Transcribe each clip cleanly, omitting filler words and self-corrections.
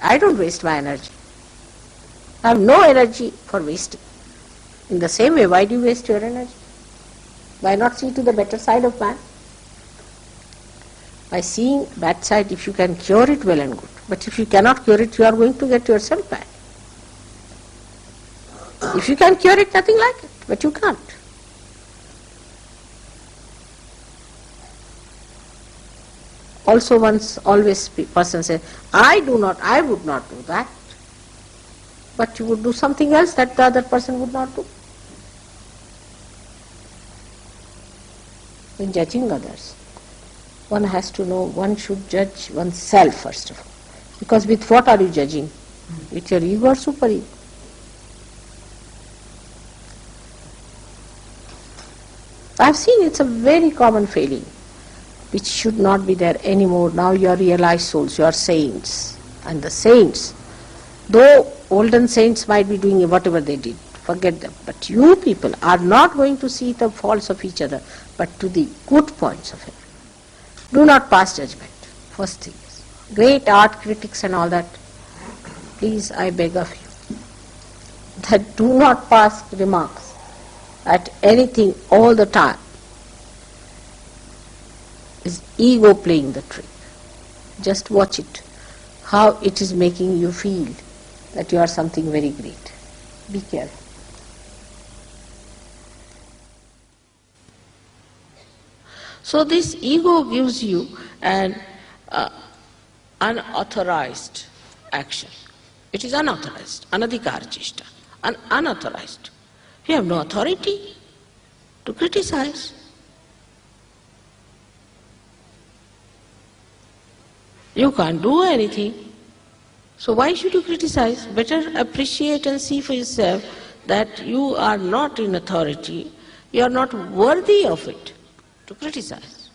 I don't waste my energy. I have no energy for wasting. In the same way, why do you waste your energy? Why not see to the better side of man? By seeing bad side, if you can cure it, well and good. But if you cannot cure it, you are going to get yourself bad. If you can cure it, nothing like it, but you can't. Also always person says, I would not do that. But you would do something else that the other person would not do. In judging others, one has to know, one should judge oneself first of all. Because with what are you judging? With your ego or superego? I have seen it's a very common failing, which should not be there anymore. Now you are realized souls, you are saints. And the saints, though olden saints might be doing whatever they did, forget them. But you people are not going to see the faults of each other, but to the good points of it. Do not pass judgment, first thing is. Great art critics and all that, please, I beg of you, that do not pass remarks at anything all the time. Is ego playing the trick. Just watch it, how it is making you feel that you are something very great. Be careful. So this ego gives you an unauthorized action. It is unauthorized, anadhikar cheshta, unauthorized. You have no authority to criticize. You can't do anything. So why should you criticize? Better appreciate and see for yourself that you are not in authority, you are not worthy of it to criticize.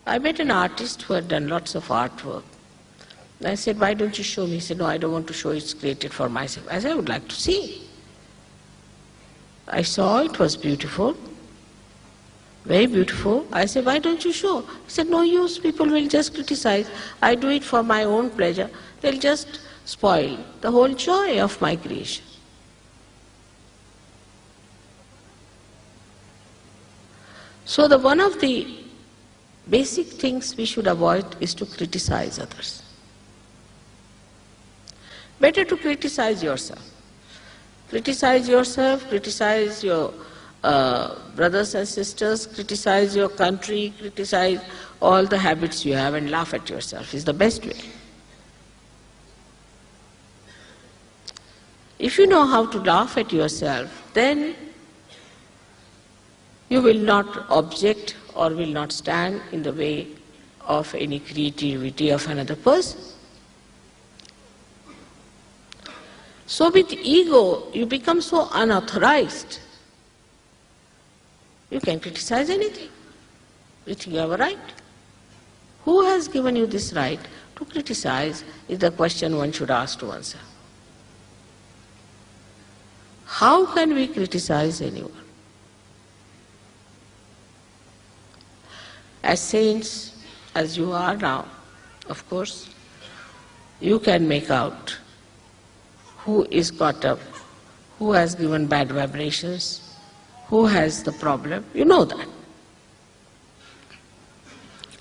I met an artist who had done lots of artwork. I said, why don't you show me? He said, no, I don't want to show, it's created for myself. I said, I would like to see. I saw it was beautiful, very beautiful. I said, why don't you show? He said, no use, people will just criticize. I do it for my own pleasure. They'll just spoil the whole joy of my creation. So one of the basic things we should avoid is to criticize others. Better to criticize yourself. Criticize yourself, criticize your brothers and sisters, criticize your country, criticize all the habits you have and laugh at yourself is the best way. If you know how to laugh at yourself, then you will not object or will not stand in the way of any creativity of another person. So with ego, you become so unauthorized. You can criticize anything. You think you have a right. Who has given you this right to criticize is the question one should ask to oneself. How can we criticize anyone? As saints, as you are now, of course, you can make out who is caught up, who has given bad vibrations, who has the problem. You know that.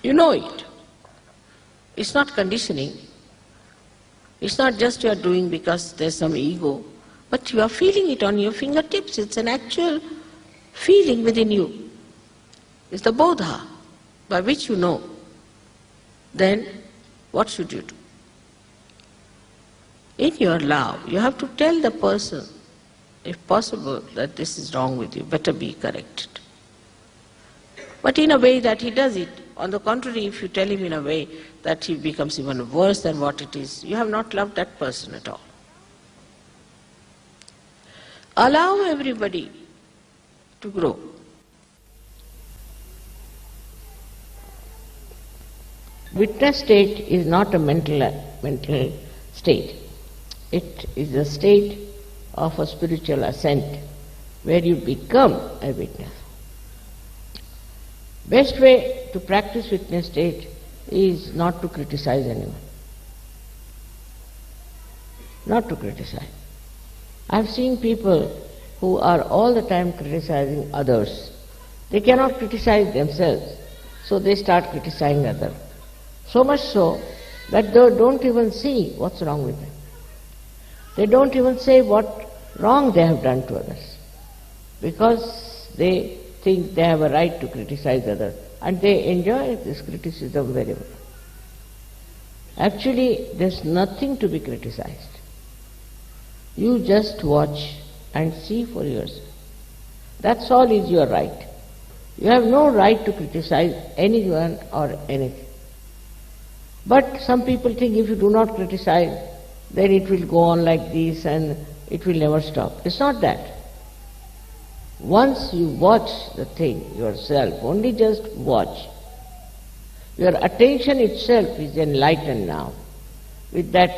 You know it. It's not conditioning. It's not just you are doing because there's some ego, but you are feeling it on your fingertips. It's an actual feeling within you. It's the bodha by which you know. Then what should you do? In your love, you have to tell the person, if possible, that this is wrong with you, better be corrected. But in a way that he does it. On the contrary, if you tell him in a way that he becomes even worse than what it is, you have not loved that person at all. Allow everybody to grow. Witness state is not a mental state. It is a state of a spiritual ascent where you become a witness. Best way to practice witness state is not to criticize anyone. not to criticize. I've seen people who are all the time criticizing others. They cannot criticize themselves, so they start criticizing others. So much so that they don't even see what's wrong with them. They don't even say what wrong they have done to others, because they think they have a right to criticize others, and they enjoy this criticism very well. Actually, there's nothing to be criticized. You just watch and see for yourself. That's all is your right. You have no right to criticize anyone or anything. But some people think if you do not criticize, then it will go on like this and it will never stop. It's not that. Once you watch the thing yourself, only just watch, your attention itself is enlightened now. With that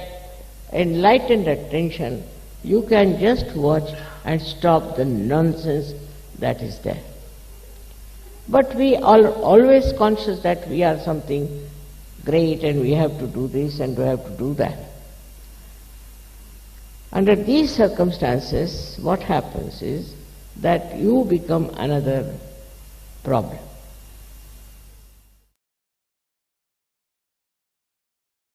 enlightened attention, you can just watch and stop the nonsense that is there. But we are always conscious that we are something great and we have to do this and we have to do that. Under these circumstances, what happens is that you become another problem.